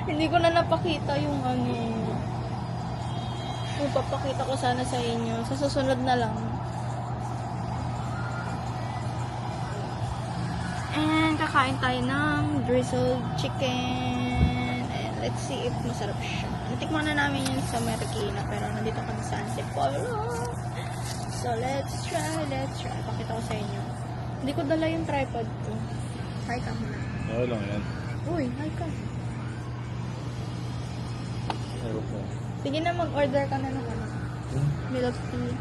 Hindi ko na napakita yung ano. Yung papakita ko sana sa inyo. Sa susunod na lang. And kakain tayo ng drizzled chicken. And let's see if masarap siya. Natikman na namin yun sa Marikina. Pero nandito kami sa Antipolo. So let's try. Pakita ko sa inyo. Hindi ko dala yung tripod ko. Hi ka muna. Oo lang yan. Uy, hi ka. Sarap mo. Sige na, mag-order ka na ng ano. Milk tea.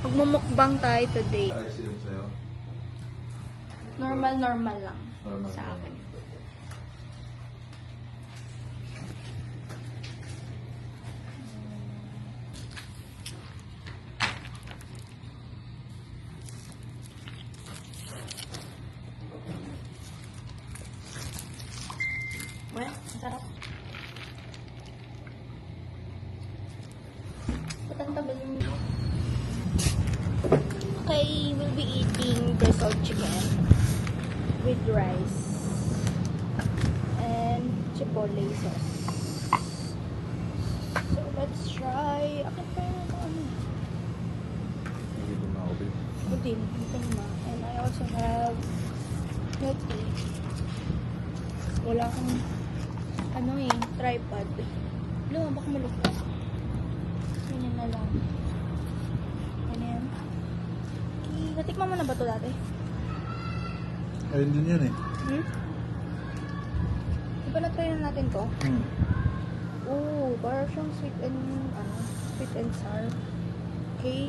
Magmumukbang tayo today. Ayos yun sa'yo? Normal lang. Normal sa lang. akin. Well, sarap. Patang tabi yung... Okay, we'll be eating drizzled chicken with rice and chipotle sauce. So let's try. Akit pa yung ano. Hindi ko na ako, babe. Putin. And I also have milk tea. Wala akong ano tripod. Baka malukot. Ganyan na lang. Ganyan. Okay. Natikman mo na ba ito dati? Ayun din yan eh. Di ba na-try na natin to? Hmm. Oo, parang siyang sweet and sour. Okay.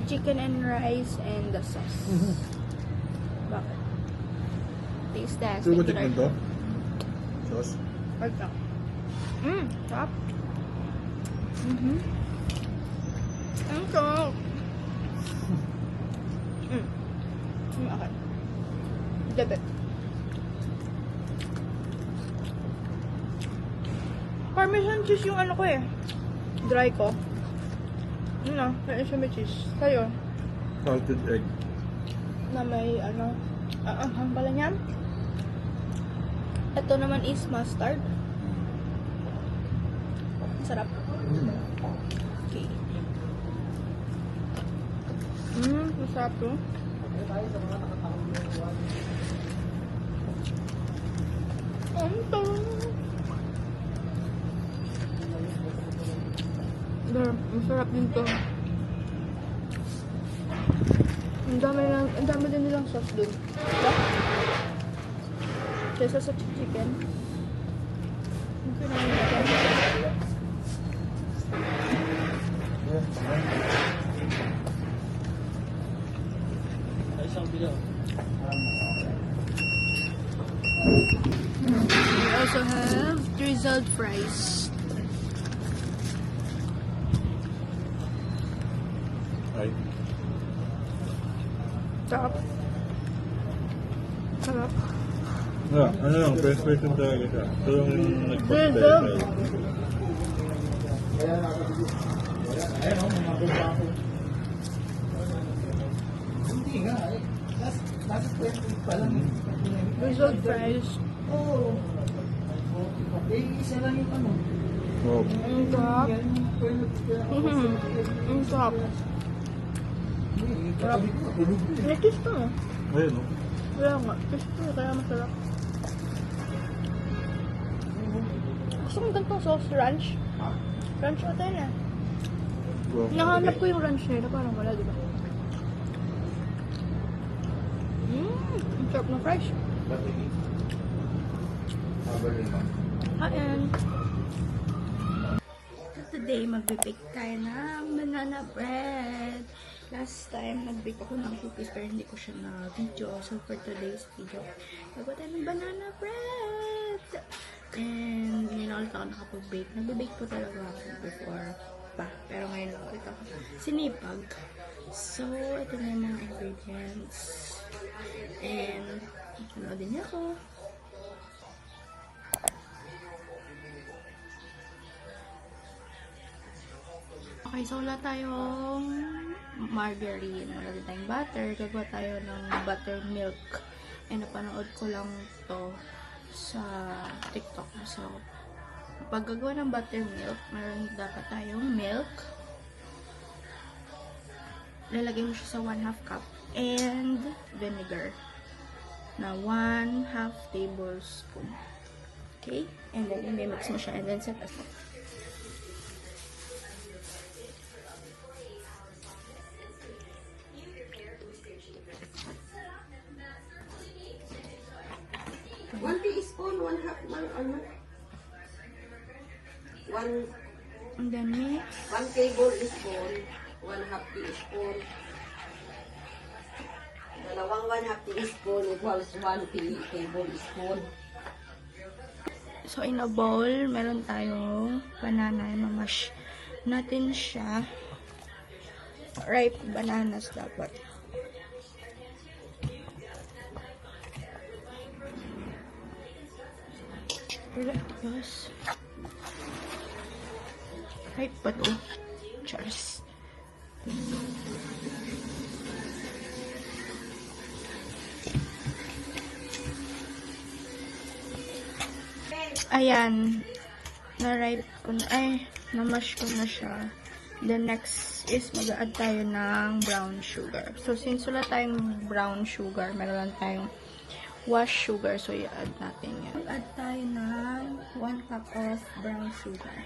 Chicken and rice and the sauce. Bakit? Taste test. Sure ba tikman to? Sauce? Wait lang. Sarap. Ang sarap. Okay. Debe. Parmesan cheese yung ano ko eh. Dry ko. Yun na, kaya siya may cheese. Sa'yo, Salted egg. na may ano, ang pala niyan. Ito naman is mustard. Sarap. Okay. Masarap to. Ito. Masarap din to. Ang dami din nilang sauce dun. Diba? Kesa sa chicken. Okay na yung chicken. We also have drizzled fries. Ay. Sarap. Sarap. Ano lang, fresh yung talaga siya. Ito yung Drizzled. nag-special. Drizzled fries. Wow. Ang sarap. Ang sarap. Sarap. May kiss to. Ayun, no? Wala nga. Kiss to. Kaya masarap. Gusto mo ganitong sauce? Ranch? Ranch ata yun eh. Wow. Nakahanap ko yung ranch nila. Parang wala, di ba? Ang sarap ng fries. Kain. Today, magbe-bake tayo ng banana bread. Last time, nag-bake ako ng cookies pero hindi ko siya na-video. So, for today's video, gagawa tayo ng banana bread. And, ngayon lang ulit ako nakapag-bake. Nag-bake po talaga ako before pa. Pero ngayon lang ulit ako sinipag. So, ito na yung mga ingredients. And, sunodin niyo ako. Okay, so wala tayong margarine. Wala din tayong butter. Gagawa tayo ng buttermilk. And napanood ko lang to sa TikTok. So, pag gagawa ng buttermilk, meron dapat tayong milk. Lalagay mo siya sa 1/2 cup. And vinegar na 1/2 tablespoon. Okay? And then, i-mix mo siya. And then, set aside. One teaspoon, one half, And then, mix. 1 tablespoon, 1/2 teaspoon. Dalawang 1/2 teaspoon equals 1 tablespoon. So, in a bowl, meron tayong banana. Mamash natin siya. Ripe bananas dapat. Yes. Ripe pa to. Cheers. Ayan. Na-ripe ko na. Ay, na-mash ko na siya. Then next is mag-add tayo ng brown sugar. So, since wala tayong brown sugar, meron lang tayong wash sugar. So, i-add natin yan. Add tayo ng 1 cup of brown sugar.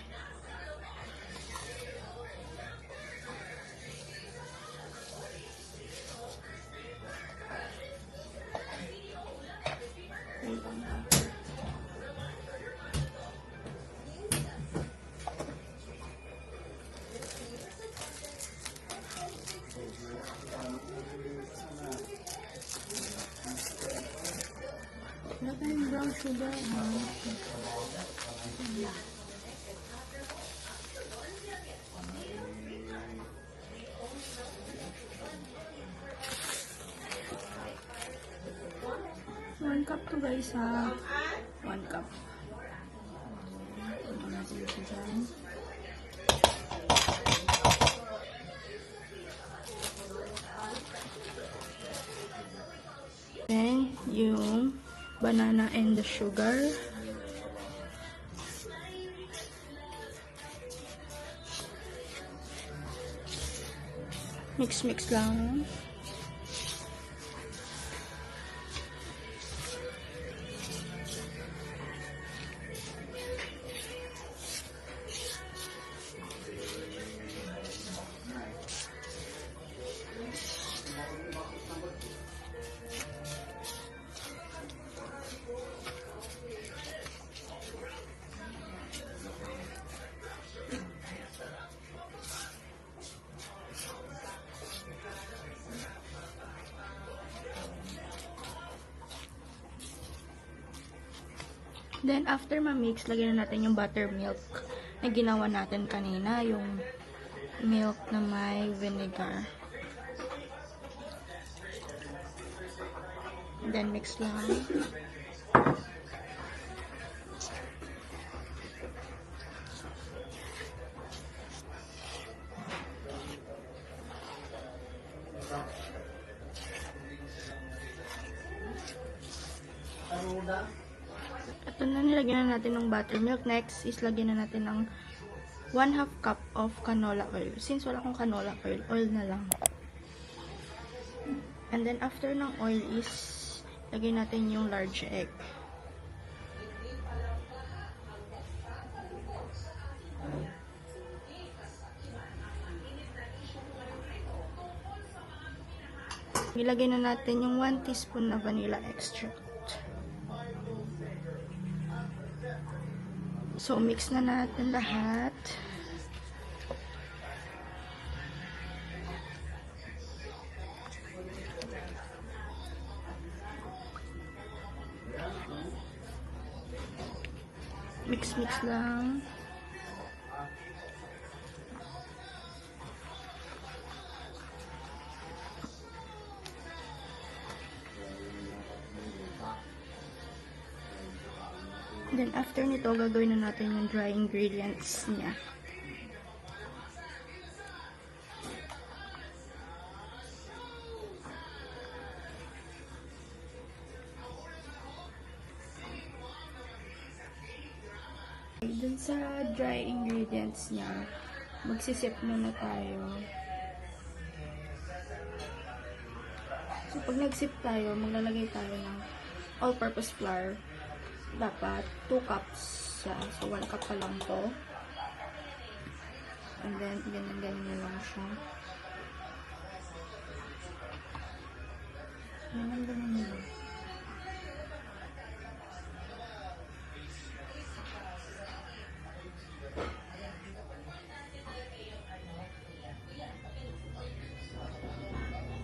Wala tayong brown sugar. One cup to guys ha. 1 cup. Ito natin ito dyan. Then, yung banana and the sugar. Mix lang. Then, after ma-mix, lagyan na natin yung buttermilk na ginawa natin kanina. Yung milk na may vinegar. Then, mix lang. Ito na, nilagyan na natin ng buttermilk. Next is lagyan na natin ng 1/2 cup of canola oil. Since wala akong canola oil, oil na lang. And then after ng oil is lagyan natin yung large egg. Ilagay na natin yung 1 teaspoon na vanilla extract. So, mix na natin lahat. Mix lang. Then, after nito, gagawin na natin yung dry ingredients niya. sa dry ingredients niya, magsisip muna tayo. So, pag nagsip tayo, maglalagay tayo ng all-purpose flour. Dapat 2 cups siya. So, 1 cup pa lang to. And then, ganyan na lang siya. Ganyan na lang.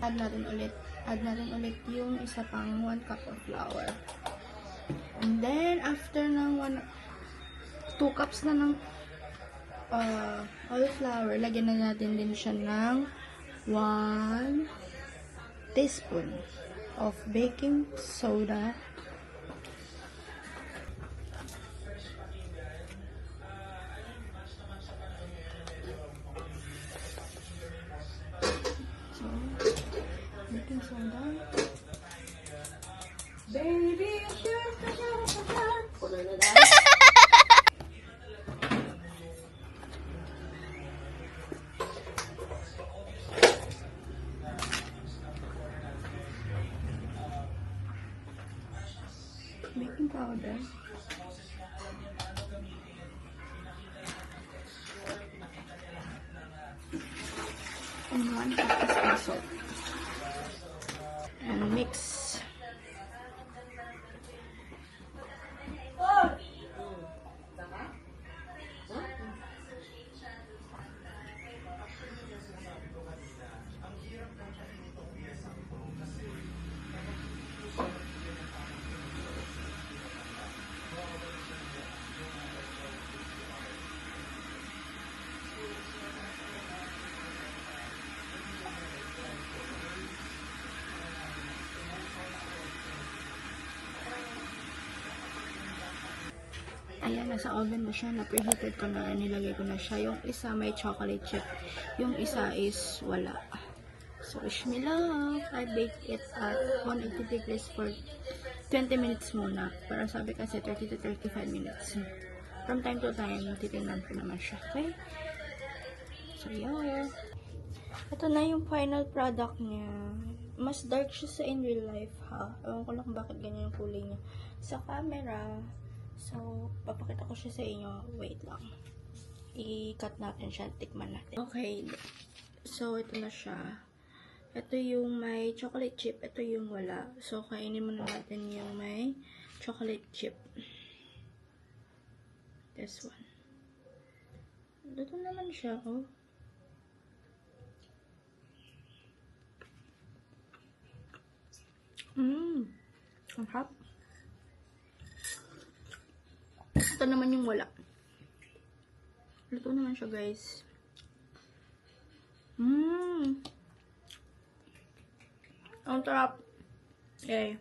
Add natin ulit yung isa pang 1 cup of flour. And then, after ng 2 cups na ng all flour, lagyan na natin din siya ng 1 teaspoon of baking soda. So, baking soda. Baby, puno na dahil. Baking powder. And 1 cup of salt. And mix. Ayan, nasa oven na siya. Na-preheated ko na. Nilagay ko na siya. Yung isa may chocolate chip. Yung isa is wala. So, wish me luck. I baked it at 180 degrees for 20 minutes muna. Pero sabi kasi 30 to 35 minutes. From time to time, titignan ko naman siya. Okay? So, yeah. Ito na yung final product niya. Mas dark siya sa in real life, ha? Ewan ko lang bakit ganyan yung kulay niya. Sa camera, so, papakita ko siya sa inyo. Wait lang. I-cut natin siya. Tikman natin. Okay. So, ito na siya. Ito yung may chocolate chip. Ito yung wala. So, kainin muna natin yung may chocolate chip. This one. Dito naman siya, oh. Ang hap. Ito naman yung wala. Luto naman siya, guys. Ang sarap. Okay.